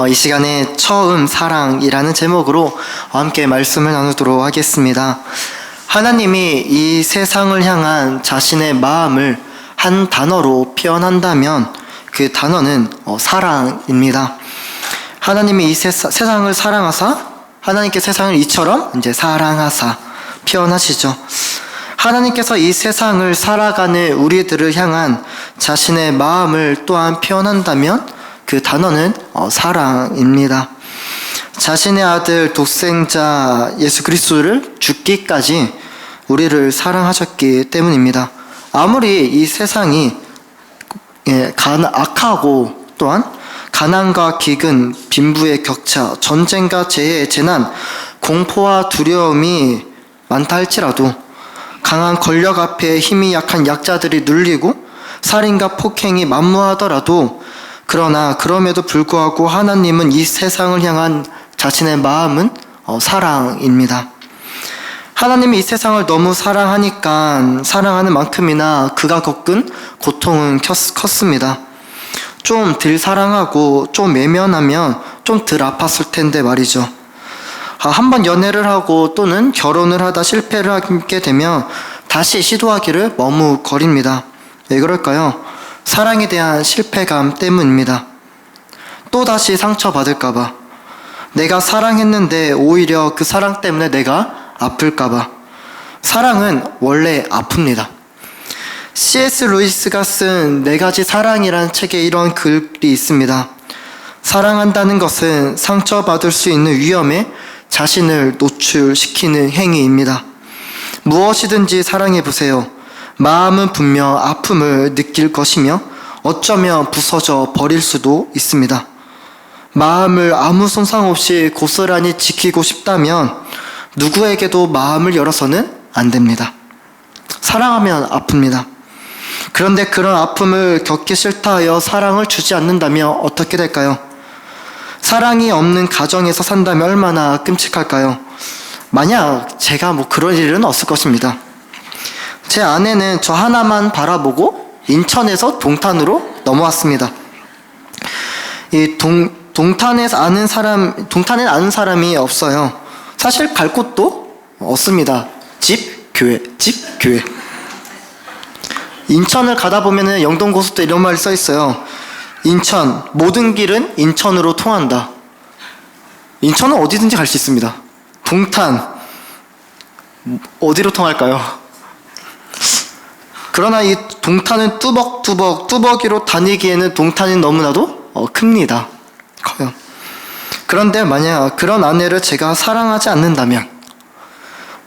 이 시간에 처음 사랑이라는 제목으로 함께 말씀을 나누도록 하겠습니다. 하나님이 이 세상을 향한 자신의 마음을 한 단어로 표현한다면 그 단어는 사랑입니다. 하나님이 이 세상을 사랑하사 하나님께 세상을 이처럼 이제 사랑하사 표현하시죠. 하나님께서 이 세상을 살아가는 우리들을 향한 자신의 마음을 또한 표현한다면 그 단어는 사랑입니다. 자신의 아들 독생자 예수 그리스도를 죽기까지 우리를 사랑하셨기 때문입니다. 아무리 이 세상이 악하고 또한 가난과 기근, 빈부의 격차, 전쟁과 재해, 재난, 공포와 두려움이 많다 할지라도 강한 권력 앞에 힘이 약한 약자들이 눌리고 살인과 폭행이 만무하더라도 그러나 그럼에도 불구하고 하나님은 이 세상을 향한 자신의 마음은 사랑입니다. 하나님이 이 세상을 너무 사랑하니까 사랑하는 만큼이나 그가 겪은 고통은 컸습니다. 좀 덜 사랑하고 좀 외면하면 좀 덜 아팠을 텐데 말이죠. 한번 연애를 하고 또는 결혼을 하다 실패를 하게 되면 다시 시도하기를 머뭇거립니다. 왜 그럴까요? 사랑에 대한 실패감 때문입니다. 또다시 상처받을까봐, 내가 사랑했는데 오히려 그 사랑 때문에 내가 아플까봐. 사랑은 원래 아픕니다. C.S. 루이스가 쓴 4가지 사랑이라는 책에 이런 글이 있습니다. 사랑한다는 것은 상처받을 수 있는 위험에 자신을 노출시키는 행위입니다. 무엇이든지 사랑해보세요. 마음은 분명 아픔을 느낄 것이며 어쩌면 부서져 버릴 수도 있습니다. 마음을 아무 손상 없이 고스란히 지키고 싶다면 누구에게도 마음을 열어서는 안 됩니다. 사랑하면 아픕니다. 그런데 그런 아픔을 겪기 싫다 하여 사랑을 주지 않는다면 어떻게 될까요? 사랑이 없는 가정에서 산다면 얼마나 끔찍할까요? 만약 제가 그런 일은 없을 것입니다. 제 아내는 저 하나만 바라보고 인천에서 동탄으로 넘어왔습니다. 이 동탄에 아는 사람이 없어요. 사실 갈 곳도 없습니다. 집, 교회, 집, 교회. 인천을 가다 보면은 영동고속도 이런 말이 써 있어요. 인천, 모든 길은 인천으로 통한다. 인천은 어디든지 갈 수 있습니다. 동탄, 어디로 통할까요? 그러나 이 동탄은 뚜벅이로 다니기에는 동탄이 너무나도 큽니다. 커요. 그런데 만약 그런 아내를 제가 사랑하지 않는다면,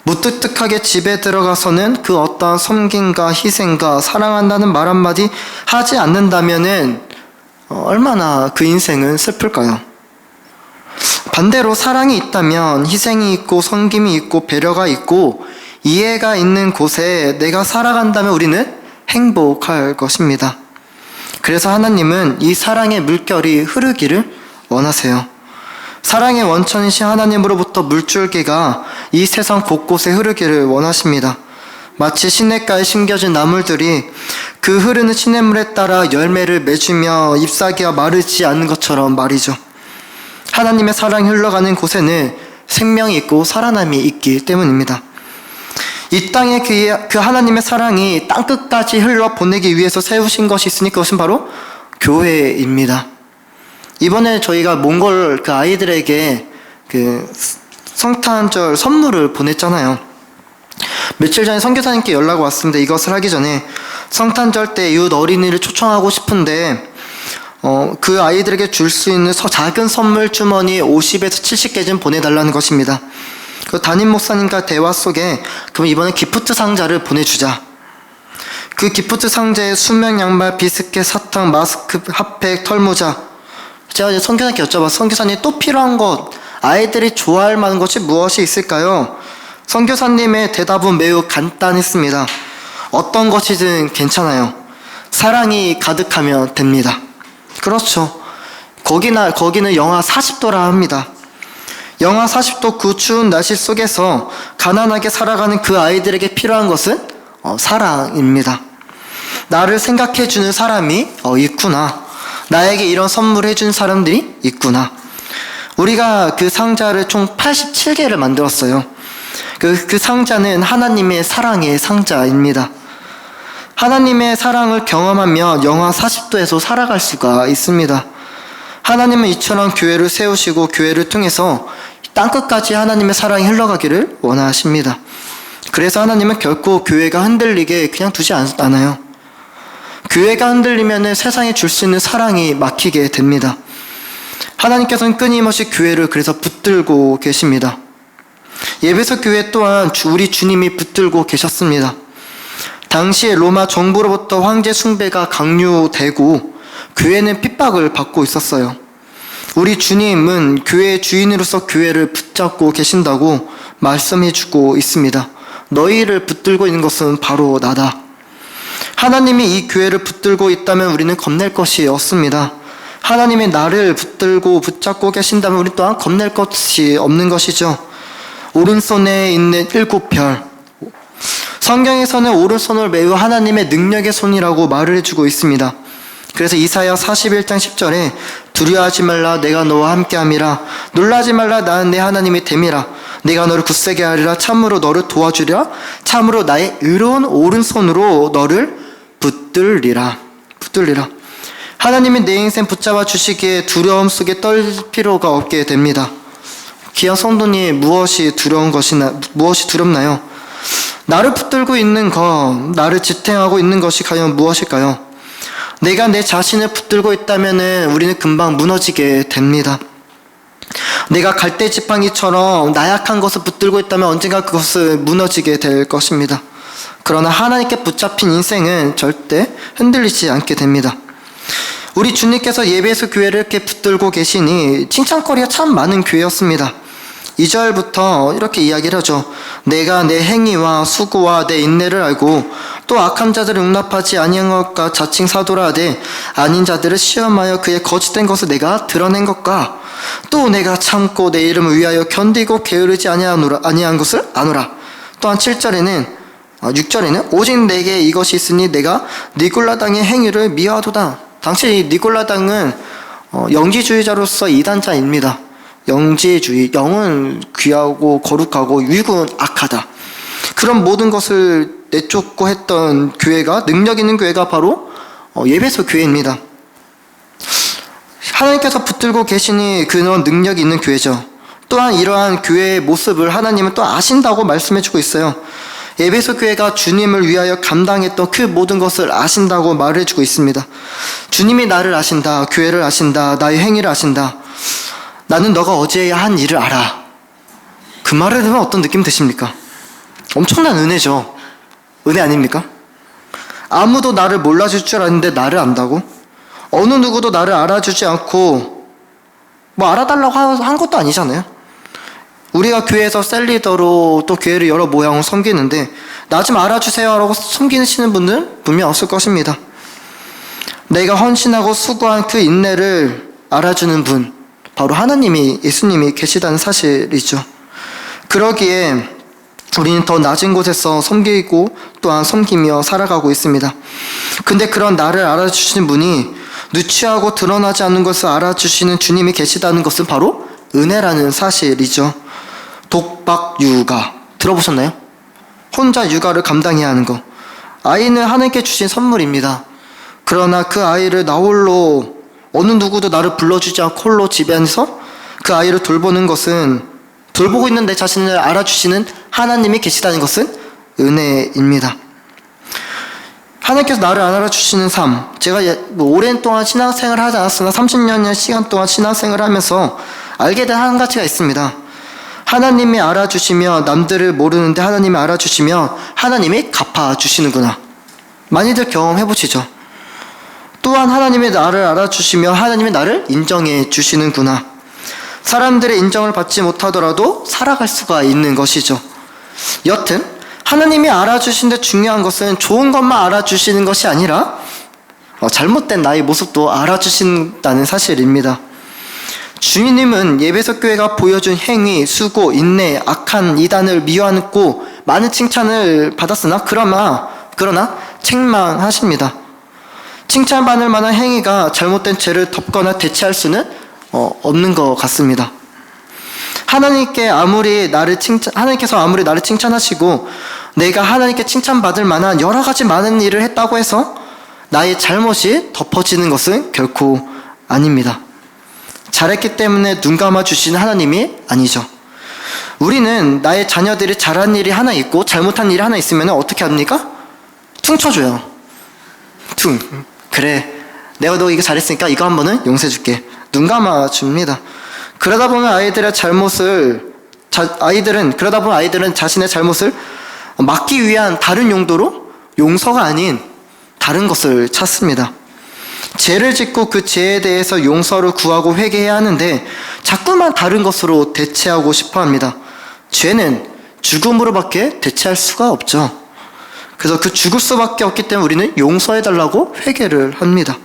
무뚝뚝하게 집에 들어가서는 그 어떠한 섬김과 희생과 사랑한다는 말 한마디 하지 않는다면은 얼마나 그 인생은 슬플까요? 반대로 사랑이 있다면 희생이 있고 섬김이 있고 배려가 있고 이해가 있는 곳에 내가 살아간다면 우리는 행복할 것입니다. 그래서 하나님은 이 사랑의 물결이 흐르기를 원하세요. 사랑의 원천이신 하나님으로부터 물줄기가 이 세상 곳곳에 흐르기를 원하십니다. 마치 시냇가에 심겨진 나물들이 그 흐르는 시냇물에 따라 열매를 맺으며 잎사귀가 마르지 않는 것처럼 말이죠. 하나님의 사랑이 흘러가는 곳에는 생명이 있고 살아남이 있기 때문입니다. 이 땅에 그 하나님의 사랑이 땅끝까지 흘러보내기 위해서 세우신 것이 있으니 그것은 바로 교회입니다. 이번에 저희가 몽골 그 아이들에게 그 성탄절 선물을 보냈잖아요. 며칠 전에 선교사님께 연락 왔습니다. 이것을 하기 전에 성탄절 때 이웃 어린이를 초청하고 싶은데 그 아이들에게 줄 수 있는 작은 선물 주머니 50에서 70개 좀 보내달라는 것입니다. 그 담임 목사님과 대화 속에 그럼 이번에 기프트 상자를 보내주자. 그 기프트 상자에 수면 양말, 비스켓, 사탕, 마스크, 핫팩, 털모자. 제가 이제 선교사님께 여쭤봤어요. 선교사님 또 필요한 것, 아이들이 좋아할 만한 것이 무엇이 있을까요? 선교사님의 대답은 매우 간단했습니다. 어떤 것이든 괜찮아요. 사랑이 가득하면 됩니다. 그렇죠. 거기는 영하 40도라 합니다. 영하 40도 그 추운 날씨 속에서 가난하게 살아가는 그 아이들에게 필요한 것은 사랑입니다. 나를 생각해주는 사람이 있구나. 나에게 이런 선물을 해준 사람들이 있구나. 우리가 그 상자를 총 87개를 만들었어요. 그 상자는 하나님의 사랑의 상자입니다. 하나님의 사랑을 경험하며 영하 40도에서 살아갈 수가 있습니다. 하나님은 이처럼 교회를 세우시고 교회를 통해서 땅끝까지 하나님의 사랑이 흘러가기를 원하십니다. 그래서 하나님은 결코 교회가 흔들리게 그냥 두지 않아요. 교회가 흔들리면 세상에 줄 수 있는 사랑이 막히게 됩니다. 하나님께서는 끊임없이 교회를 그래서 붙들고 계십니다. 예배소 교회 또한 우리 주님이 붙들고 계셨습니다. 당시에 로마 정부로부터 황제 숭배가 강요되고 교회는 핍박을 받고 있었어요. 우리 주님은 교회의 주인으로서 교회를 붙잡고 계신다고 말씀해주고 있습니다. 너희를 붙들고 있는 것은 바로 나다. 하나님이 이 교회를 붙들고 있다면 우리는 겁낼 것이 없습니다. 하나님이 나를 붙잡고 계신다면 우리 또한 겁낼 것이 없는 것이죠. 오른손에 있는 7별. 성경에서는 오른손을 매우 하나님의 능력의 손이라고 말을 해주고 있습니다. 그래서 이사야 41장 10절에 두려워하지 말라 내가 너와 함께함이라 놀라지 말라 나는 내 하나님이 됨이라 내가 너를 굳세게 하리라 참으로 너를 도와주리라 참으로 나의 의로운 오른손으로 너를 붙들리라. 하나님이 내 인생 붙잡아 주시기에 두려움 속에 떨 필요가 없게 됩니다. 귀한 성도님, 무엇이 두렵나요? 나를 붙들고 있는 것, 나를 지탱하고 있는 것이 과연 무엇일까요? 내가 내 자신을 붙들고 있다면 우리는 금방 무너지게 됩니다. 내가 갈대지팡이처럼 나약한 것을 붙들고 있다면 언젠가 그것을 무너지게 될 것입니다. 그러나 하나님께 붙잡힌 인생은 절대 흔들리지 않게 됩니다. 우리 주님께서 예배소 교회를 이렇게 붙들고 계시니 칭찬거리가 참 많은 교회였습니다. 2절부터 이렇게 이야기를 하죠. 내가 내 행위와 수고와 내 인내를 알고 또 악한 자들을 용납하지 아니한 것과 자칭 사도라 하되 아닌 자들을 시험하여 그의 거짓된 것을 내가 드러낸 것과 또 내가 참고 내 이름을 위하여 견디고 게으르지 아니한 것을 아노라. 또한 6절에는 오직 내게 이것이 있으니 내가 니골라당의 행위를 미워하도다. 당시 니골라당은 영지주의자로서 이단자입니다. 영지주의, 영은 귀하고 거룩하고 육은 악하다. 그런 모든 것을 내쫓고 했던 교회가, 능력 있는 교회가 바로 예배소 교회입니다. 하나님께서 붙들고 계시니 그런 능력이 있는 교회죠. 또한 이러한 교회의 모습을 하나님은 또 아신다고 말씀해주고 있어요. 에베소 교회가 주님을 위하여 감당했던 그 모든 것을 아신다고 말을 해주고 있습니다. 주님이 나를 아신다, 교회를 아신다, 나의 행위를 아신다. 나는 너가 어제 한 일을 알아. 그 말을 들으면 어떤 느낌 드십니까? 엄청난 은혜죠. 은혜 아닙니까? 아무도 나를 몰라줄 줄 아는데 나를 안다고? 어느 누구도 나를 알아주지 않고 뭐 알아달라고 한 것도 아니잖아요. 우리가 교회에서 셀리더로 또 교회를 여러 모양으로 섬기는데 나 좀 알아주세요 라고 섬기시는 분들은 분명 없을 것입니다. 내가 헌신하고 수고한 그 인내를 알아주는 분, 바로 하나님이, 예수님이 계시다는 사실이죠. 그러기에 우리는 더 낮은 곳에서 섬기고 또한 섬기며 살아가고 있습니다. 근데 그런 나를 알아주시는 분이 누추하고 드러나지 않는 것을 알아주시는 주님이 계시다는 것은 바로 은혜라는 사실이죠. 독박 육아 들어보셨나요? 혼자 육아를 감당해야 하는 거. 아이는 하나님께 주신 선물입니다. 그러나 그 아이를 나 홀로, 어느 누구도 나를 불러주지 않고 홀로 집에 앉아서 그 아이를 돌보는 것은, 돌보고 있는 내 자신을 알아주시는 하나님이 계시다는 것은 은혜입니다. 하나님께서 나를 알아주시는 삶, 제가 오랜 동안 신앙생활을 하지 않았으나 30년의 시간 동안 신앙생활을 하면서 알게 된 한 가지가 있습니다. 하나님이 알아주시며, 남들을 모르는데 하나님이 알아주시며 하나님이 갚아주시는구나. 많이들 경험해보시죠. 또한 하나님이 나를 알아주시며 하나님이 나를 인정해 주시는구나. 사람들의 인정을 받지 못하더라도 살아갈 수가 있는 것이죠. 여튼 하나님이 알아주시는데 중요한 것은 좋은 것만 알아주시는 것이 아니라 잘못된 나의 모습도 알아주신다는 사실입니다. 주님은 예배소 교회가 보여준 행위, 수고, 인내, 악한 이단을 미워하고 많은 칭찬을 받았으나 그러나 책망하십니다. 칭찬받을 만한 행위가 잘못된 죄를 덮거나 대체할 수는 없는 것 같습니다. 하나님께서 아무리 나를 칭찬하시고 내가 하나님께 칭찬받을 만한 여러 가지 많은 일을 했다고 해서 나의 잘못이 덮어지는 것은 결코 아닙니다. 잘했기 때문에 눈 감아 주시는 하나님이 아니죠. 우리는 나의 자녀들이 잘한 일이 하나 있고 잘못한 일이 하나 있으면 어떻게 합니까? 퉁쳐줘요. 그래, 내가 너 이거 잘했으니까 이거 한 번은 용서해줄게. 눈 감아 줍니다. 그러다 보면 아이들은 자신의 잘못을 막기 위한 다른 용도로 용서가 아닌 다른 것을 찾습니다. 죄를 짓고 그 죄에 대해서 용서를 구하고 회개해야 하는데 자꾸만 다른 것으로 대체하고 싶어 합니다. 죄는 죽음으로밖에 대체할 수가 없죠. 그래서 그 죽을 수밖에 없기 때문에 우리는 용서해달라고 회개를 합니다.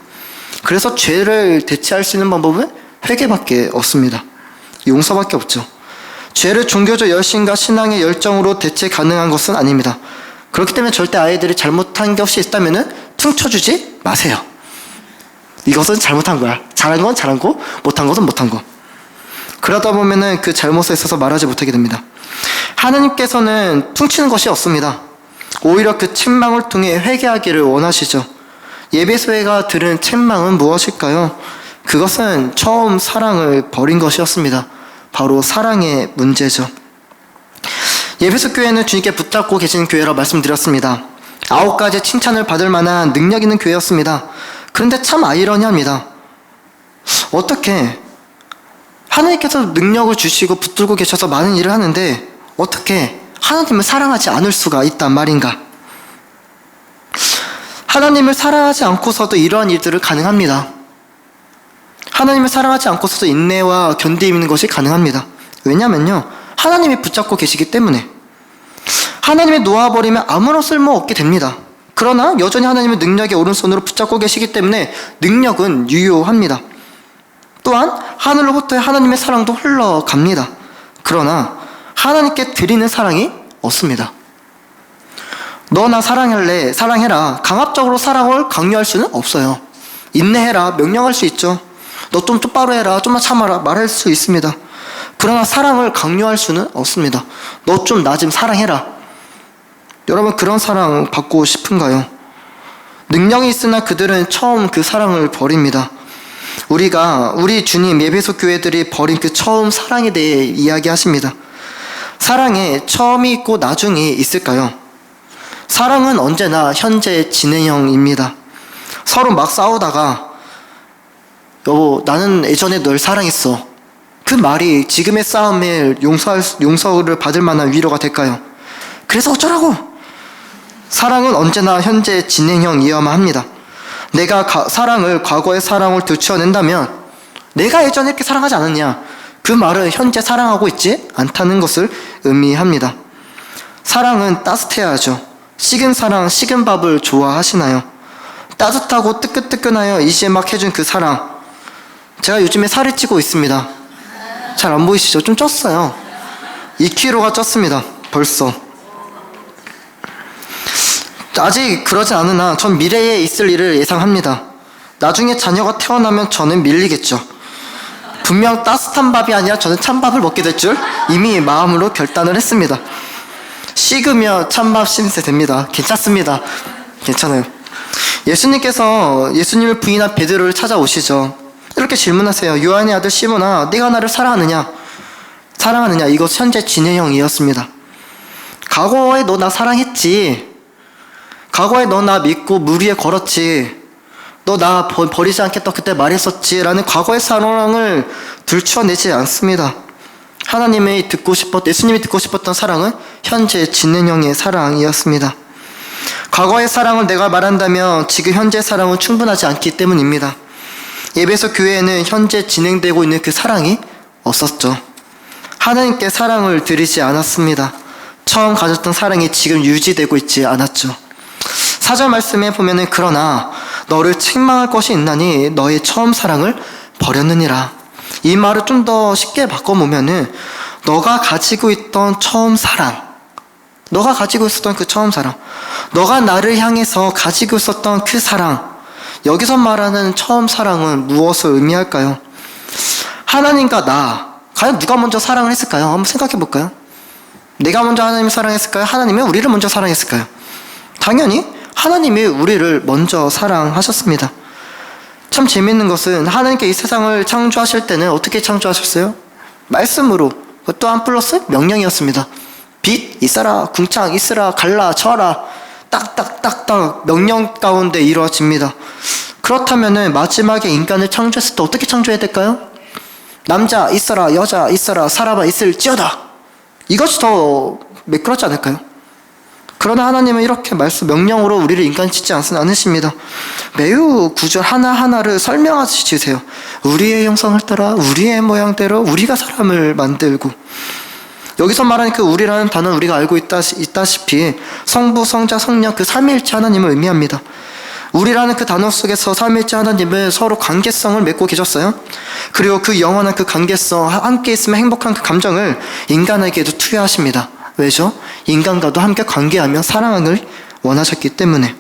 그래서 죄를 대체할 수 있는 방법은 회개밖에 없습니다. 용서밖에 없죠. 죄를 종교적 열심과 신앙의 열정으로 대체 가능한 것은 아닙니다. 그렇기 때문에 절대 아이들이 잘못한 것이 있다면 퉁쳐주지 마세요. 이것은 잘못한 거야. 잘한 건 잘한 거, 못한 것은 못한 거. 그러다 보면은 그 잘못에 있어서 말하지 못하게 됩니다. 하나님께서는 퉁치는 것이 없습니다. 오히려 그 책망을 통해 회개하기를 원하시죠. 예배소회가 들은 책망은 무엇일까요? 그것은 처음 사랑을 버린 것이었습니다. 바로 사랑의 문제죠. 예배소 교회는 주님께 붙잡고 계신 교회라 말씀드렸습니다. 9가지 칭찬을 받을 만한 능력 있는 교회였습니다. 그런데 참 아이러니합니다. 어떻게 하나님께서 능력을 주시고 붙들고 계셔서 많은 일을 하는데 어떻게 하나님을 사랑하지 않을 수가 있단 말인가? 하나님을 사랑하지 않고서도 이러한 일들을 가능합니다. 하나님을 사랑하지 않고서도 인내와 견디임 있는 것이 가능합니다. 왜냐면요, 하나님이 붙잡고 계시기 때문에. 하나님이 놓아버리면 아무런 쓸모 없게 됩니다. 그러나 여전히 하나님의 능력의 오른손으로 붙잡고 계시기 때문에 능력은 유효합니다. 또한 하늘로부터 하나님의 사랑도 흘러갑니다. 그러나 하나님께 드리는 사랑이 없습니다. 너 나 사랑할래, 사랑해라. 강압적으로 사랑을 강요할 수는 없어요. 인내해라, 명령할 수 있죠. 너 좀 똑바로 해라, 좀만 참아라, 말할 수 있습니다. 그러나 사랑을 강요할 수는 없습니다. 너 좀 나 좀 사랑해라. 여러분, 그런 사랑 받고 싶은가요? 능력이 있으나 그들은 처음 그 사랑을 버립니다. 우리 주님 예배소 교회들이 버린 그 처음 사랑에 대해 이야기하십니다. 사랑에 처음이 있고 나중이 있을까요? 사랑은 언제나 현재 진행형입니다. 서로 막 싸우다가 여보, 나는 예전에 널 사랑했어. 그 말이 지금의 싸움에 용서를 받을 만한 위로가 될까요? 그래서 어쩌라고? 사랑은 언제나 현재 진행형이어야만 합니다. 내가 사랑을, 과거의 사랑을 되추어낸다면 내가 예전에 이렇게 사랑하지 않았냐? 그 말은 현재 사랑하고 있지 않다는 것을 의미합니다. 사랑은 따뜻해야죠. 식은 사랑, 식은 밥을 좋아하시나요? 따뜻하고 뜨끈뜨끈하여 이제 막 해준 그 사랑. 제가 요즘에 살이 찌고 있습니다. 잘 안 보이시죠? 좀 쪘어요. 2kg가 쪘습니다. 벌써. 아직 그러지 않으나 전 미래에 있을 일을 예상합니다. 나중에 자녀가 태어나면 저는 밀리겠죠. 분명 따뜻한 밥이 아니라 저는 찬밥을 먹게 될 줄 이미 마음으로 결단을 했습니다. 식으며 찬밥 신세 됩니다. 괜찮습니다. 괜찮아요. 예수님을 부인한 베드로를 찾아오시죠. 이렇게 질문하세요. 요한의 아들 시몬아, 네가 나를 사랑하느냐? 이것 현재 진행형이었습니다. 과거에 너 나 사랑했지. 과거에 너 나 믿고 물 위에 걸었지. 너 나 버리지 않겠다 그때 말했었지. 라는 과거의 사랑을 들춰내지 않습니다. 예수님이 듣고 싶었던 사랑은 현재 진행형의 사랑이었습니다. 과거의 사랑을 내가 말한다면 지금 현재 사랑은 충분하지 않기 때문입니다. 예배소 교회에는 현재 진행되고 있는 그 사랑이 없었죠. 하나님께 사랑을 드리지 않았습니다. 처음 가졌던 사랑이 지금 유지되고 있지 않았죠. 4절 말씀에 보면은 그러나 너를 책망할 것이 있나니 너의 처음 사랑을 버렸느니라. 이 말을 좀 더 쉽게 바꿔보면은 너가 가지고 있던 처음 사랑, 너가 가지고 있었던 그 처음 사랑, 너가 나를 향해서 가지고 있었던 그 사랑, 여기서 말하는 처음 사랑은 무엇을 의미할까요? 하나님과 나, 과연 누가 먼저 사랑을 했을까요? 한번 생각해 볼까요? 내가 먼저 하나님을 사랑했을까요? 하나님이 우리를 먼저 사랑했을까요? 당연히 하나님이 우리를 먼저 사랑하셨습니다. 참 재밌는 것은 하나님께 이 세상을 창조하실 때는 어떻게 창조하셨어요? 말씀으로, 또한 플러스 명령이었습니다. 빛 있어라, 궁창 있으라, 갈라, 쳐라, 딱딱딱딱 명령 가운데 이루어집니다. 그렇다면 마지막에 인간을 창조했을 때 어떻게 창조해야 될까요? 남자 있어라, 여자 있어라, 사람아 있을지어다. 이것이 더 매끄럽지 않을까요? 그러나 하나님은 이렇게 명령으로 우리를 인간 짓지 않으십니다. 매우 구절 하나하나를 설명하듯이 지으세요. 우리의 형상을 따라 우리의 모양대로 우리가 사람을 만들고, 여기서 말하는 그 우리라는 단어는 우리가 알고 있다시피 성부, 성자, 성령 그 삼위일체 하나님을 의미합니다. 우리라는 그 단어 속에서 삼위일체 하나님은 서로 관계성을 맺고 계셨어요. 그리고 그 영원한 그 관계성, 함께 있으면 행복한 그 감정을 인간에게도 투여하십니다. 왜죠? 인간과도 함께 관계하며 사랑을 원하셨기 때문에.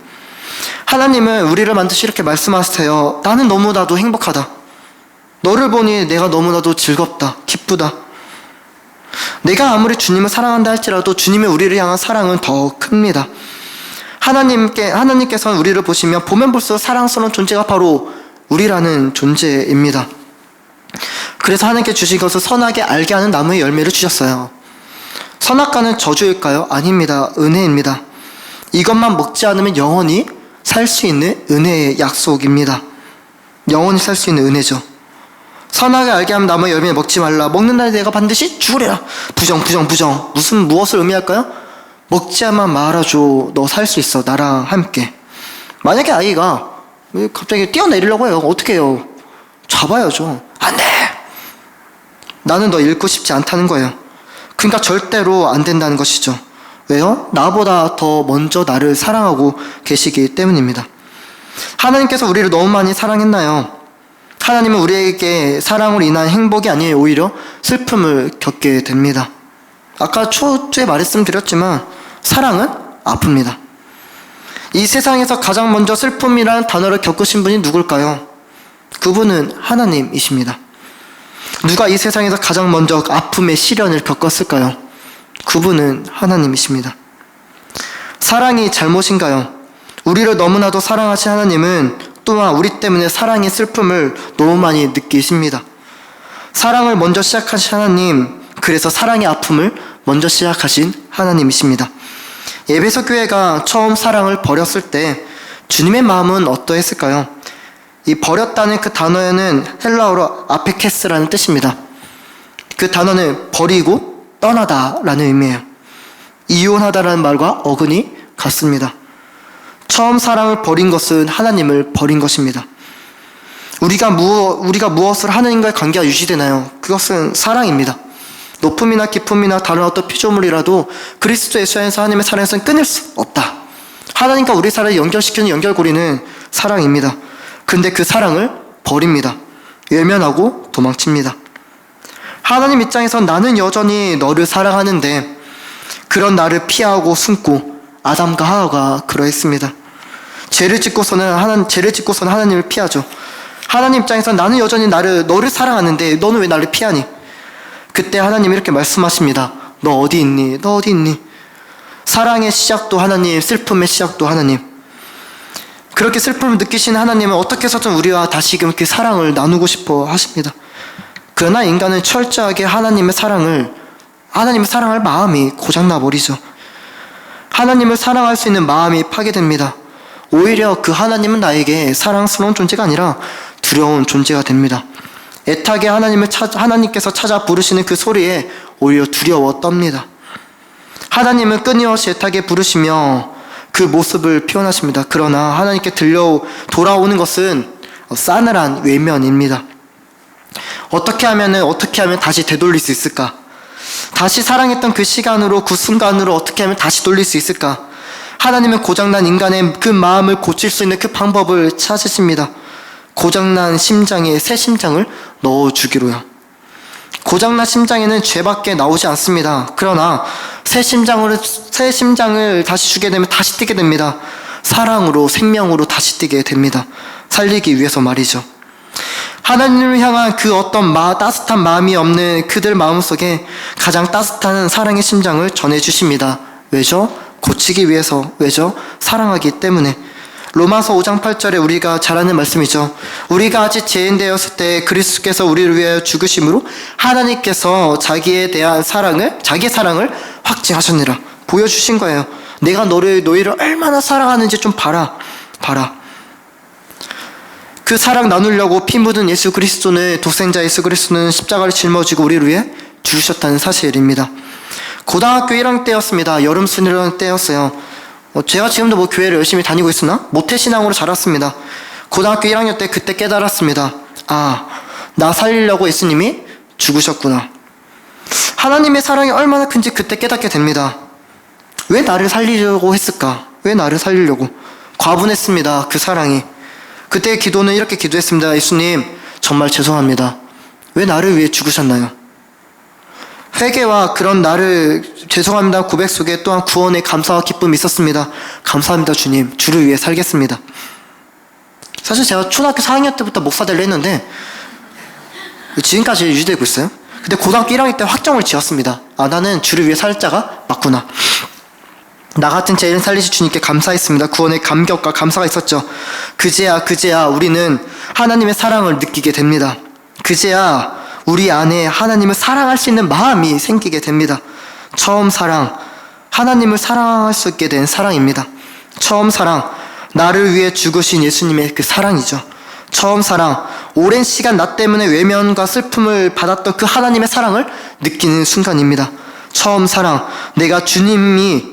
하나님은 우리를 만드시 이렇게 말씀하세요. 나는 너무나도 행복하다. 너를 보니 내가 너무나도 즐겁다, 기쁘다. 내가 아무리 주님을 사랑한다 할지라도 주님의 우리를 향한 사랑은 더 큽니다. 하나님께서는 우리를 보면 볼수록 사랑스러운 존재가 바로 우리라는 존재입니다. 그래서 하나님께 주신 것을 선하게 알게 하는 나무의 열매를 주셨어요. 선악과는 저주일까요? 아닙니다. 은혜입니다. 이것만 먹지 않으면 영원히 살 수 있는 은혜의 약속입니다. 영원히 살 수 있는 은혜죠. 선하게 알게 하면 나무의 열매를 먹지 말라. 먹는 날에 내가 반드시 죽으리라. 부정. 무엇을 의미할까요? 먹지만 말아줘. 너 살 수 있어. 나랑 함께. 만약에 아이가 갑자기 뛰어내리려고 해요. 어떻게 해요? 잡아야죠. 안 돼. 나는 너 잃고 싶지 않다는 거예요. 그러니까 절대로 안 된다는 것이죠. 왜요? 나보다 더 먼저 나를 사랑하고 계시기 때문입니다. 하나님께서 우리를 너무 많이 사랑했나요? 하나님은 우리에게 사랑으로 인한 행복이 아니에요. 오히려 슬픔을 겪게 됩니다. 아까 초두에 말씀드렸지만 사랑은 아픕니다. 이 세상에서 가장 먼저 슬픔이라는 단어를 겪으신 분이 누굴까요? 그분은 하나님이십니다. 누가 이 세상에서 가장 먼저 아픔의 시련을 겪었을까요? 그분은 하나님이십니다. 사랑이 잘못인가요? 우리를 너무나도 사랑하신 하나님은 또한 우리 때문에 사랑의 슬픔을 너무 많이 느끼십니다. 사랑을 먼저 시작하신 하나님, 그래서 사랑의 아픔을 먼저 시작하신 하나님이십니다. 에베소 교회가 처음 사랑을 버렸을 때 주님의 마음은 어떠했을까요? 이 버렸다는 그 단어에는 헬라어로 아페케스라는 뜻입니다. 그 단어는 버리고 떠나다 라는 의미예요. 이혼하다라는 말과 어근이 같습니다. 처음 사랑을 버린 것은 하나님을 버린 것입니다. 우리가 무엇을 하느님과의 관계가 유지되나요? 그것은 사랑입니다. 높음이나 깊음이나 다른 어떤 피조물이라도 그리스도 예수 안에서 하나님의 사랑에서는 끊을 수 없다. 하나님과 우리 사랑을 연결시키는 연결고리는 사랑입니다. 근데 그 사랑을 버립니다. 외면하고 도망칩니다. 하나님 입장에선 나는 여전히 너를 사랑하는데 그런 나를 피하고 숨고 아담과 하와가 그러했습니다. 죄를 짓고서는 하나님을 피하죠. 하나님 입장에선 나는 여전히 너를 사랑하는데 너는 왜 나를 피하니? 그때 하나님이 이렇게 말씀하십니다. 너 어디 있니? 너 어디 있니? 사랑의 시작도 하나님, 슬픔의 시작도 하나님. 그렇게 슬픔을 느끼시는 하나님은 어떻게 해서든 우리와 다시금 그 사랑을 나누고 싶어 하십니다. 그러나 인간은 철저하게 하나님의 사랑할 마음이 고장나 버리죠. 하나님을 사랑할 수 있는 마음이 파괴됩니다. 오히려 그 하나님은 나에게 사랑스러운 존재가 아니라 두려운 존재가 됩니다. 애타게 하나님께서 찾아 부르시는 그 소리에 오히려 두려워 떱니다. 하나님은 끊임없이 애타게 부르시며 그 모습을 표현하십니다. 그러나 하나님께 돌아오는 것은 싸늘한 외면입니다. 어떻게 하면 다시 되돌릴 수 있을까? 다시 사랑했던 그 시간으로, 그 순간으로 어떻게 하면 다시 돌릴 수 있을까? 하나님은 고장난 인간의 그 마음을 고칠 수 있는 그 방법을 찾으십니다. 고장난 심장에 새 심장을 넣어주기로요. 고장난 심장에는 죄밖에 나오지 않습니다. 그러나 새 심장을 다시 주게 되면 다시 뛰게 됩니다. 사랑으로 생명으로 다시 뛰게 됩니다. 살리기 위해서 말이죠. 하나님을 향한 그 어떤 따뜻한 마음이 없는 그들 마음속에 가장 따뜻한 사랑의 심장을 전해주십니다. 왜죠? 고치기 위해서. 왜죠? 사랑하기 때문에. 로마서 5장 8절에 우리가 잘 아는 말씀이죠. 우리가 아직 죄인되었을 때 그리스도께서 우리를 위하여 죽으심으로 하나님께서 자기에 대한 자기의 사랑을 확증하셨느라 보여주신 거예요. 내가 너희를 얼마나 사랑하는지 좀 봐라. 그 사랑 나누려고 피 묻은 예수 그리스도는, 독생자 예수 그리스도는 십자가를 짊어지고 우리를 위해 죽으셨다는 사실입니다. 고등학교 1학년 때였습니다. 여름 수련 때였어요. 제가 지금도 교회를 열심히 다니고 있으나 모태신앙으로 자랐습니다. 고등학교 1학년 때 그때 깨달았습니다. 나 살리려고 예수님이 죽으셨구나. 하나님의 사랑이 얼마나 큰지 그때 깨닫게 됩니다. 왜 나를 살리려고 했을까? 왜 나를 살리려고? 과분했습니다. 그 사랑이. 그때 기도는 이렇게 기도했습니다. 예수님, 정말 죄송합니다. 왜 나를 위해 죽으셨나요? 회개와 그런 나를 죄송합니다 고백 속에 또한 구원의 감사와 기쁨이 있었습니다. 감사합니다 주님, 주를 위해 살겠습니다. 사실 제가 초등학교 4학년 때부터 목사되려 했는데 지금까지 유지되고 있어요. 근데 고등학교 1학년 때 확정을 지었습니다. 나는 주를 위해 살 자가 맞구나. 나 같은 죄인을 살리신 주님께 감사했습니다. 구원의 감격과 감사가 있었죠. 그제야 우리는 하나님의 사랑을 느끼게 됩니다. 그제야 우리 안에 하나님을 사랑할 수 있는 마음이 생기게 됩니다. 처음 사랑, 하나님을 사랑할 수 있게 된 사랑입니다. 처음 사랑, 나를 위해 죽으신 예수님의 그 사랑이죠. 처음 사랑, 오랜 시간 나 때문에 외면과 슬픔을 받았던 그 하나님의 사랑을 느끼는 순간입니다. 처음 사랑, 내가 주님이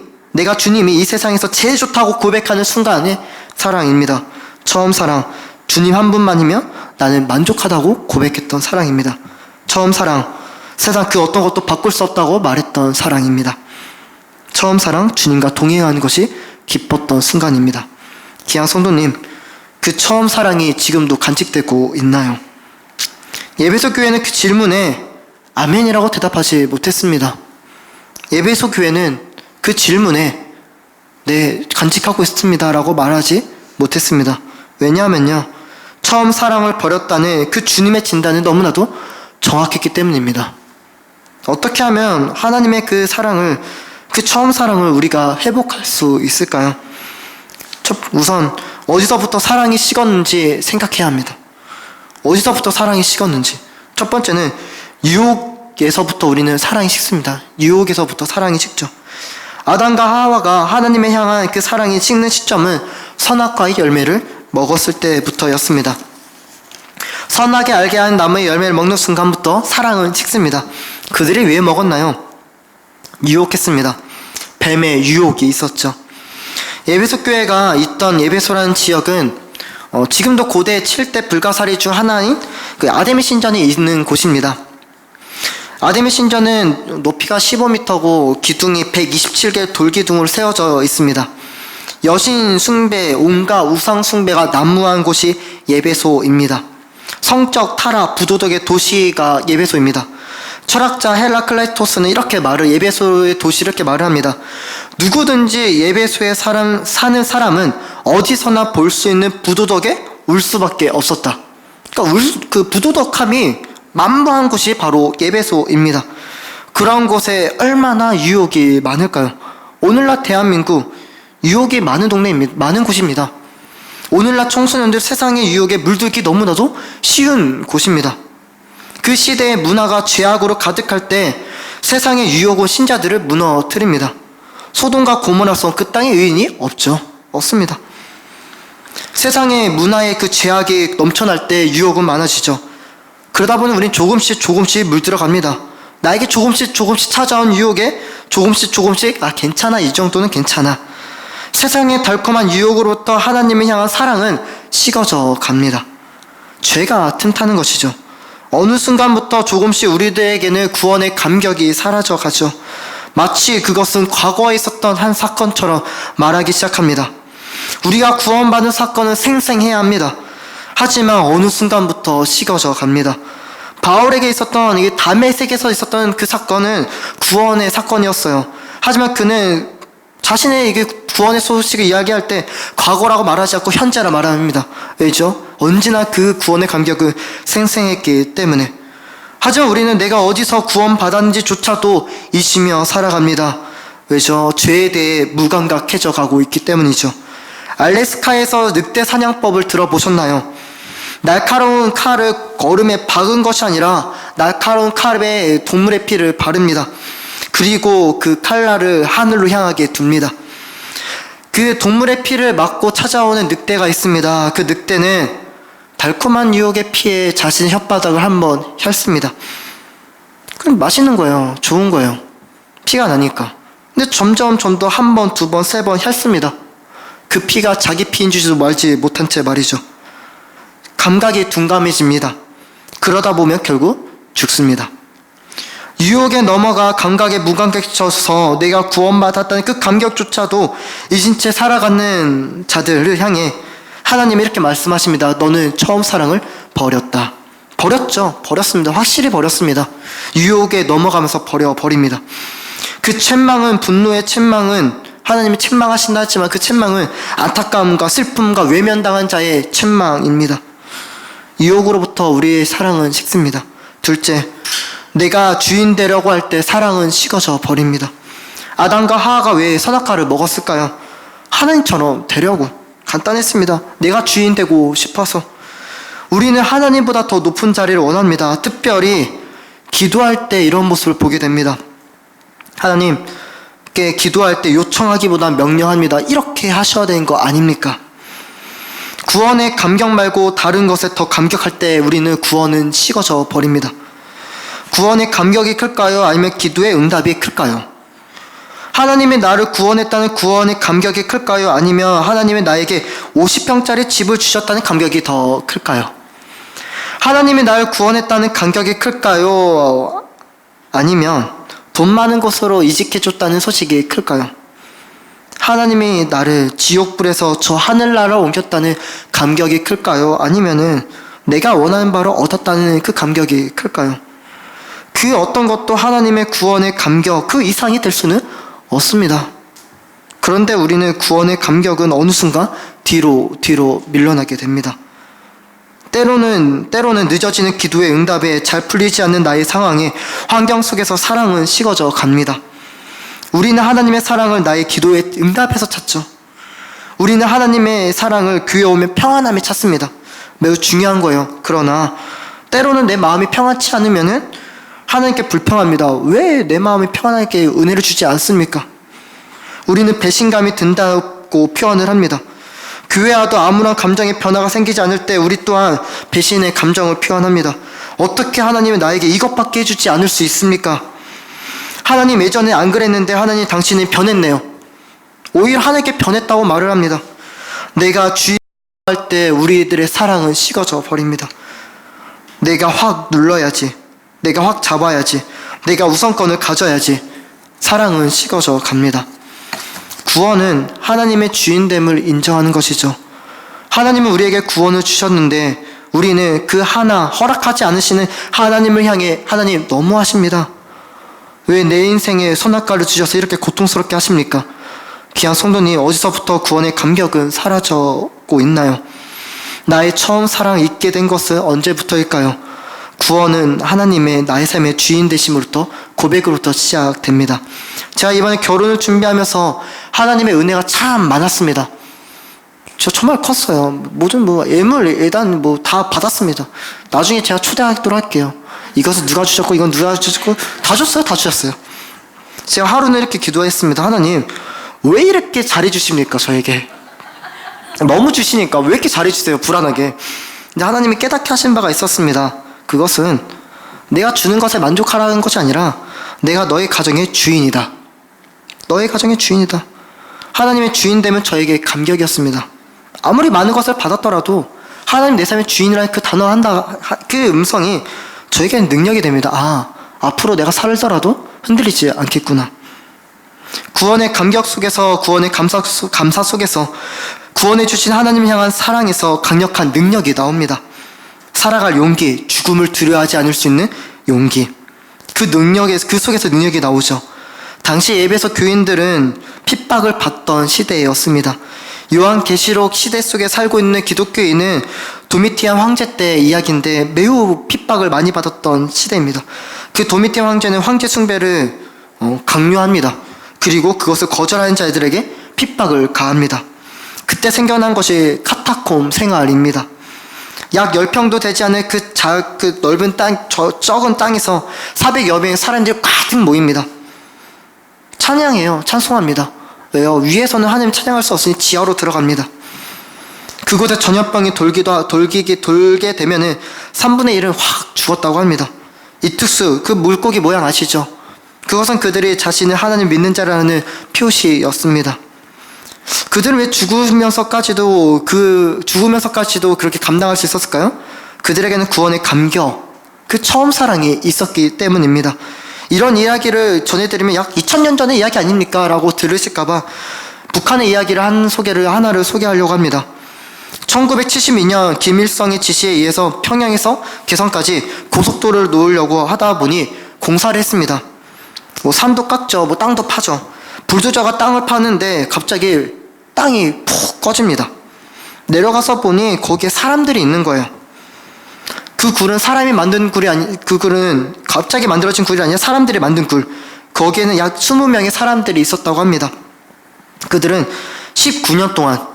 이 세상에서 제일 좋다고 고백하는 순간의 사랑입니다. 처음 사랑, 주님 한 분만이면 나는 만족하다고 고백했던 사랑입니다. 처음 사랑, 세상 그 어떤 것도 바꿀 수 없다고 말했던 사랑입니다. 처음 사랑, 주님과 동행하는 것이 기뻤던 순간입니다. 귀한 성도님, 그 처음 사랑이 지금도 간직되고 있나요? 예배소 교회는 그 질문에 아멘이라고 대답하지 못했습니다. 예배소 교회는 그 질문에 네, 간직하고 있습니다 라고 말하지 못했습니다. 왜냐하면요, 처음 사랑을 버렸다는 그 주님의 진단은 너무나도 정확했기 때문입니다. 어떻게 하면 하나님의 그 처음 사랑을 우리가 회복할 수 있을까요? 우선 어디서부터 사랑이 식었는지 생각해야 합니다. 어디서부터 사랑이 식었는지. 첫 번째는 유혹에서부터 우리는 사랑이 식습니다. 유혹에서부터 사랑이 식죠. 아담과 하와가 하나님을 향한 그 사랑이 식는 시점은 선악과의 열매를 먹었을 때부터였습니다. 선하게 알게 하는 나무의 열매를 먹는 순간부터 사랑은 식습니다. 그들이 왜 먹었나요? 유혹했습니다. 뱀의 유혹이 있었죠. 예배소 교회가 있던 예배소라는 지역은 지금도 고대 7대 불가사리 중 하나인 그 아데미 신전이 있는 곳입니다. 아데미 신전은 높이가 15m고 기둥이 127개의 돌기둥으로 세워져 있습니다. 여신 숭배, 온갖 우상 숭배가 난무한 곳이 예배소입니다. 성적 타락, 부도덕의 도시가 예배소입니다. 철학자 헤라클레이토스는 예배소의 도시 이렇게 말을 합니다. 누구든지 예배소에 사는 사람은 어디서나 볼 수 있는 부도덕에 울 수밖에 없었다. 그러니까 그 부도덕함이 만무한 곳이 바로 예배소입니다. 그런 곳에 얼마나 유혹이 많을까요? 오늘날 대한민국 유혹이 많은 동네입니다. 많은 곳입니다. 오늘날 청소년들 세상의 유혹에 물들기 너무나도 쉬운 곳입니다. 그 시대의 문화가 죄악으로 가득할 때 세상의 유혹은 신자들을 무너뜨립니다. 소돔과 고모라서 그 땅에 의인이 없습니다. 세상의 문화의 그 죄악이 넘쳐날 때 유혹은 많아지죠. 그러다 보니 우린 조금씩 물들어갑니다. 나에게 조금씩 찾아온 유혹에 조금씩 괜찮아, 이 정도는 괜찮아. 세상의 달콤한 유혹으로부터 하나님을 향한 사랑은 식어져 갑니다. 죄가 틈타는 것이죠. 어느 순간부터 조금씩 우리들에게는 구원의 감격이 사라져 가죠. 마치 그것은 과거에 있었던 한 사건처럼 말하기 시작합니다. 우리가 구원받은 사건은 생생해야 합니다. 하지만 어느 순간부터 식어져 갑니다. 바울에게 있었던 이 다메섹에서 있었던 그 사건은 구원의 사건이었어요. 하지만 그는 자신의 이게 구원의 소식을 이야기할 때 과거라고 말하지 않고 현재라 말합니다. 왜죠? 언제나 그 구원의 감격은 생생했기 때문에. 하지만 우리는 내가 어디서 구원받았는지조차도 잊으며 살아갑니다. 왜죠? 죄에 대해 무감각해져 가고 있기 때문이죠. 알래스카에서 늑대 사냥법을 들어보셨나요? 날카로운 칼을 얼음에 박은 것이 아니라 날카로운 칼에 동물의 피를 바릅니다. 그리고 그 칼날을 하늘로 향하게 둡니다. 그 동물의 피를 맞고 찾아오는 늑대가 있습니다. 그 늑대는 달콤한 유혹에 피해 자신의 혓바닥을 한번 핥습니다. 그럼 맛있는 거예요. 좋은 거예요. 피가 나니까. 근데 점점 좀 더 한 번, 두 번, 세 번 핥습니다. 그 피가 자기 피인 줄도 알지 못한 채 말이죠. 감각이 둔감해집니다. 그러다 보면 결국 죽습니다. 유혹에 넘어가 감각에 무감각해져서 내가 구원받았다는 그 감격조차도 잊은 채 살아가는 자들을 향해 하나님이 이렇게 말씀하십니다. 너는 처음 사랑을 버렸다. 버렸죠. 버렸습니다. 확실히 버렸습니다. 유혹에 넘어가면서 버립니다. 그 책망은, 분노의 책망은 하나님이 책망하신다 했지만 그 책망은 안타까움과 슬픔과 외면당한 자의 책망입니다. 유혹으로부터 우리의 사랑은 식습니다. 둘째, 내가 주인 되려고 할 때 사랑은 식어져 버립니다. 아담과 하하가 왜 선악과를 먹었을까요? 하나님처럼 되려고. 간단했습니다. 내가 주인 되고 싶어서. 우리는 하나님보다 더 높은 자리를 원합니다. 특별히 기도할 때 이런 모습을 보게 됩니다. 하나님께 기도할 때 요청하기보다 명령합니다. 이렇게 하셔야 되는 거 아닙니까? 구원의 감격 말고 다른 것에 더 감격할 때 우리는 구원은 식어져 버립니다. 구원의 감격이 클까요? 아니면 기도의 응답이 클까요? 하나님이 나를 구원했다는 구원의 감격이 클까요? 아니면 하나님이 나에게 50평짜리 집을 주셨다는 감격이 더 클까요? 하나님이 나를 구원했다는 감격이 클까요? 아니면 돈 많은 곳으로 이직해줬다는 소식이 클까요? 하나님이 나를 지옥불에서 저 하늘나라로 옮겼다는 감격이 클까요? 아니면은 내가 원하는 바를 얻었다는 그 감격이 클까요? 그 어떤 것도 하나님의 구원의 감격 그 이상이 될 수는 없습니다. 그런데 우리는 구원의 감격은 어느 순간 뒤로 밀려나게 됩니다. 때로는 늦어지는 기도의 응답에 잘 풀리지 않는 나의 상황에 환경 속에서 사랑은 식어져 갑니다. 우리는 하나님의 사랑을 나의 기도의 응답에서 찾죠. 우리는 하나님의 사랑을 교회에 오면 평안함에 찾습니다. 매우 중요한 거예요. 그러나 때로는 내 마음이 평안치 않으면은 하나님께 불평합니다. 왜 내 마음이 평안하게 은혜를 주지 않습니까? 우리는 배신감이 든다고 표현을 합니다. 교회 와도 아무런 감정의 변화가 생기지 않을 때 우리 또한 배신의 감정을 표현합니다. 어떻게 하나님이 나에게 이것밖에 해주지 않을 수 있습니까? 하나님 예전에 안 그랬는데 하나님 당신이 변했네요. 오히려 하나님께 변했다고 말을 합니다. 내가 주의할 때 우리들의 사랑은 식어져 버립니다. 내가 확 눌러야지. 내가 확 잡아야지. 내가 우선권을 가져야지. 사랑은 식어져 갑니다. 구원은 하나님의 주인됨을 인정하는 것이죠. 하나님은 우리에게 구원을 주셨는데 우리는 그 하나 허락하지 않으시는 하나님을 향해 하나님 너무하십니다. 왜 내 인생에 선악과를 주셔서 이렇게 고통스럽게 하십니까? 귀한 성도님, 어디서부터 구원의 감격은 사라져고 있나요? 나의 처음 사랑 잊게 된 것은 언제부터일까요? 구원은 하나님의 나의 삶의 주인 되심으로부터 고백으로부터 시작됩니다. 제가 이번에 결혼을 준비하면서 하나님의 은혜가 참 많았습니다. 저 정말 컸어요. 모든 예물, 예단 다 받았습니다. 나중에 제가 초대하도록 할게요. 이것은 누가 주셨고 이건 누가 주셨고 다 줬어요. 다 주셨어요. 제가 하루는 이렇게 기도했습니다. 하나님 왜 이렇게 잘해주십니까 저에게? 너무 주시니까 왜 이렇게 잘해주세요 불안하게. 근데 하나님이 깨닫게 하신 바가 있었습니다. 그것은 내가 주는 것에 만족하라는 것이 아니라 내가 너의 가정의 주인이다. 너의 가정의 주인이다. 하나님의 주인 되면 저에게 감격이었습니다. 아무리 많은 것을 받았더라도 하나님 내 삶의 주인이라는 그 단어 그 음성이 저에게는 능력이 됩니다. 아, 앞으로 내가 살더라도 흔들리지 않겠구나. 구원의 감격 속에서, 구원의 감사 속에서, 구원해 주신 하나님을 향한 사랑에서 강력한 능력이 나옵니다. 살아갈 용기, 죽음을 두려워하지 않을 수 있는 용기. 그 속에서 능력이 나오죠. 당시 에베소 교인들은 핍박을 받던 시대였습니다. 요한계시록 시대 속에 살고 있는 기독교인은 도미티안 황제 때 이야기인데 매우 핍박을 많이 받았던 시대입니다. 그 도미티안 황제는 황제 숭배를 강요합니다. 그리고 그것을 거절하는 자들에게 핍박을 가합니다. 그때 생겨난 것이 카타콤 생활입니다. 약 10평도 되지 않은 그 넓은 적은 땅에서 400여 명의 사람들이 가득 모입니다. 찬양해요. 찬송합니다. 왜요? 위에서는 하나님 찬양할 수 없으니 지하로 들어갑니다. 그곳에 전염병이 돌게 되면은 3분의 1은 확 죽었다고 합니다. 이투스, 그 물고기 모양 아시죠? 그것은 그들이 자신을 하나님 믿는 자라는 표시였습니다. 그들은 왜 죽으면서까지도 그렇게 감당할 수 있었을까요? 그들에게는 구원의 감격, 그 처음 사랑이 있었기 때문입니다. 이런 이야기를 전해드리면 약 2000년 전의 이야기 아닙니까? 라고 들으실까봐 북한의 이야기를 하나를 소개하려고 합니다. 1972년 김일성의 지시에 의해서 평양에서 개성까지 고속도로를 놓으려고 하다 보니 공사를 했습니다. 산도 깎죠, 땅도 파죠. 불도저가 땅을 파는데 갑자기 땅이 푹 꺼집니다. 내려가서 보니 거기에 사람들이 있는 거예요. 그 굴은 사람이 만든 굴이 그 굴은 갑자기 만들어진 굴이 아니라 사람들이 만든 굴. 거기에는 약 20명의 사람들이 있었다고 합니다. 그들은 19년 동안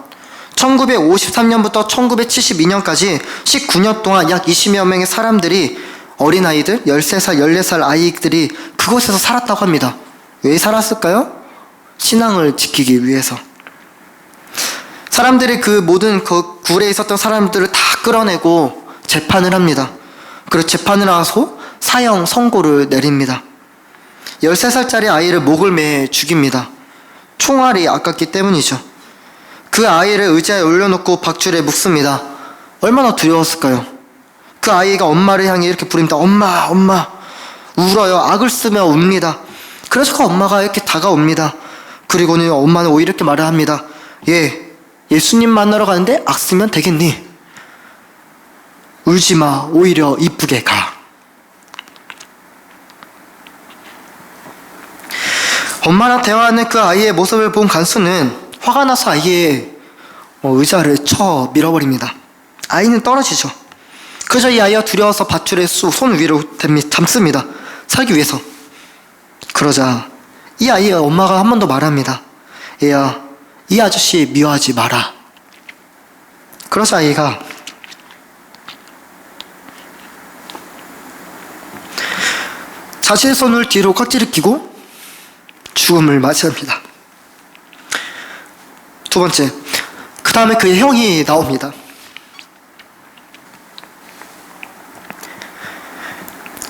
1953년부터 1972년까지 19년 동안 약 20여 명의 사람들이 어린아이들, 13살, 14살 아이들이 그곳에서 살았다고 합니다. 왜 살았을까요? 신앙을 지키기 위해서. 사람들이 그 모든 그 굴에 있었던 사람들을 다 끌어내고 재판을 합니다. 그리고 재판을 하고 사형 선고를 내립니다. 13살짜리 아이를 목을 매 죽입니다. 총알이 아깝기 때문이죠. 그 아이를 의자에 올려놓고 밧줄에 묶습니다. 얼마나 두려웠을까요? 그 아이가 엄마를 향해 이렇게 부릅니다. 엄마, 엄마. 울어요. 악을 쓰며 웁니다. 그래서 그 엄마가 이렇게 다가옵니다. 그리고는 엄마는 오히려 이렇게 말을 합니다. 예수님 만나러 가는데 악 쓰면 되겠니? 울지마. 오히려 이쁘게 가. 엄마랑 대화하는 그 아이의 모습을 본 간수는 화가 나서 아이의 의자를 쳐 밀어버립니다. 아이는 떨어지죠. 그저 이 아이가 두려워서 밧줄에 손 위로 담습니다. 살기 위해서. 그러자 이 아이의 엄마가 한 번 더 말합니다. 얘야, 이 아저씨 미워하지 마라. 그러자 아이가 자신의 손을 뒤로 깍지를 끼고 죽음을 맞이합니다. 두 번째, 그 다음에 그의 형이 나옵니다.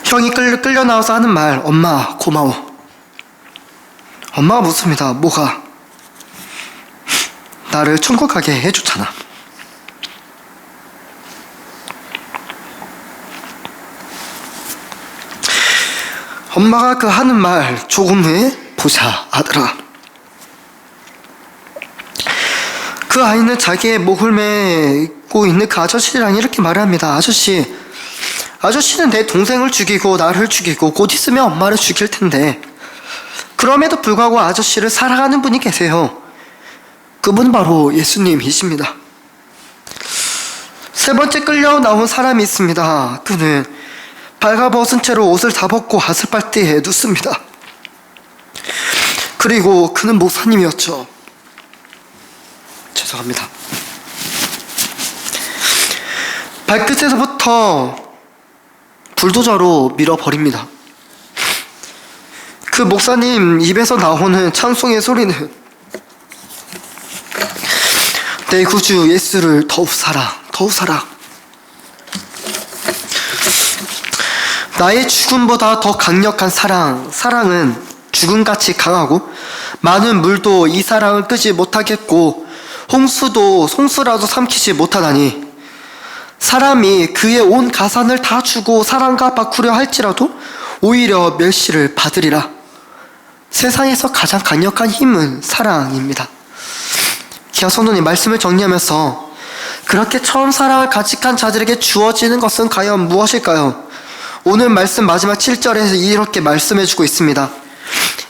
형이 끌려 나와서 하는 말, 엄마 고마워. 엄마가 묻습니다. 뭐가? 나를 천국 가게 해줬잖아. 엄마가 그 하는 말, 조금 후에 보자 아들아. 그 아이는 자기의 목을 메고 있는 그 아저씨랑 이렇게 말합니다. 아저씨는 내 동생을 죽이고 나를 죽이고 곧 있으면 엄마를 죽일 텐데 그럼에도 불구하고 아저씨를 사랑하는 분이 계세요. 그분 바로 예수님이십니다. 세 번째 끌려 나온 사람이 있습니다. 그는 발가벗은 채로 옷을 다 벗고 아스팔트에 눕습니다. 그리고 그는 목사님이었죠. 죄송합니다. 발끝에서부터 불도저로 밀어버립니다. 그 목사님 입에서 나오는 찬송의 소리는 내 구주 예수를 더욱 사랑, 더욱 사랑. 나의 죽음보다 더 강력한 사랑은 죽음같이 강하고 많은 물도 이 사랑을 끄지 못하겠고 홍수도 송수라도 삼키지 못하다니 사람이 그의 온 가산을 다 주고 사랑과 바꾸려 할지라도 오히려 멸시를 받으리라. 세상에서 가장 강력한 힘은 사랑입니다. 기아 성도님, 말씀을 정리하면서 그렇게 처음 사랑을 간직한 자들에게 주어지는 것은 과연 무엇일까요? 오늘 말씀 마지막 7절에서 이렇게 말씀해주고 있습니다.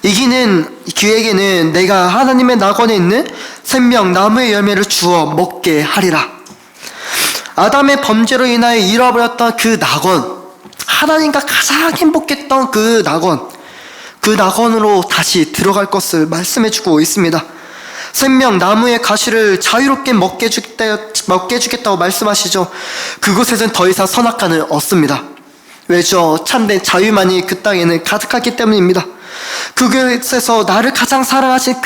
이기는 그에게는 내가 하나님의 낙원에 있는 생명 나무의 열매를 주어 먹게 하리라. 아담의 범죄로 인하여 잃어버렸던 그 낙원, 하나님과 가장 행복했던 그 낙원으로 다시 들어갈 것을 말씀해주고 있습니다. 생명 나무의 가시를 자유롭게 먹게 주겠다고 말씀하시죠. 그곳에는 더 이상 선악과는 없습니다. 왜죠? 참된 자유만이 그 땅에는 가득하기 때문입니다. 그곳에서 나를 가장 사랑하신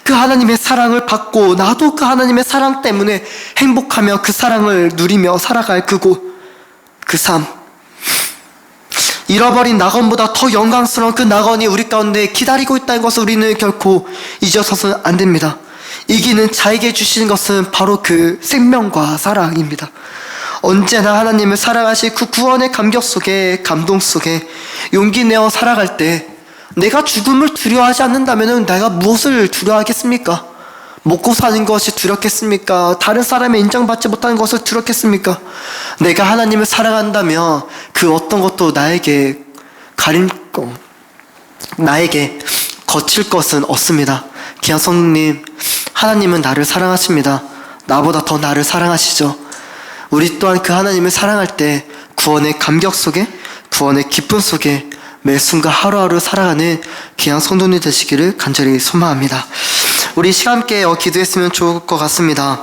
그 하나님의 사랑을 받고 나도 그 하나님의 사랑 때문에 행복하며 그 사랑을 누리며 살아갈 그곳, 그 삶. 잃어버린 낙원보다 더 영광스러운 그 낙원이 우리 가운데 기다리고 있다는 것을 우리는 결코 잊어서는 안 됩니다. 이기는 자에게 주시는 것은 바로 그 생명과 사랑입니다. 언제나 하나님을 사랑하실 그 구원의 감격 속에, 감동 속에 용기 내어 살아갈 때 내가 죽음을 두려워하지 않는다면 내가 무엇을 두려워하겠습니까? 먹고 사는 것이 두렵겠습니까? 다른 사람의 인정받지 못하는 것을 두렵겠습니까? 내가 하나님을 사랑한다면 그 어떤 것도 나에게 거칠 것은 없습니다. 귀한 성도님, 하나님은 나를 사랑하십니다. 나보다 더 나를 사랑하시죠. 우리 또한 그 하나님을 사랑할 때 구원의 감격 속에, 구원의 기쁨 속에 매 순간 하루하루 살아가는 귀한 성도님 되시기를 간절히 소망합니다. 우리 시간 함께 기도했으면 좋을 것 같습니다.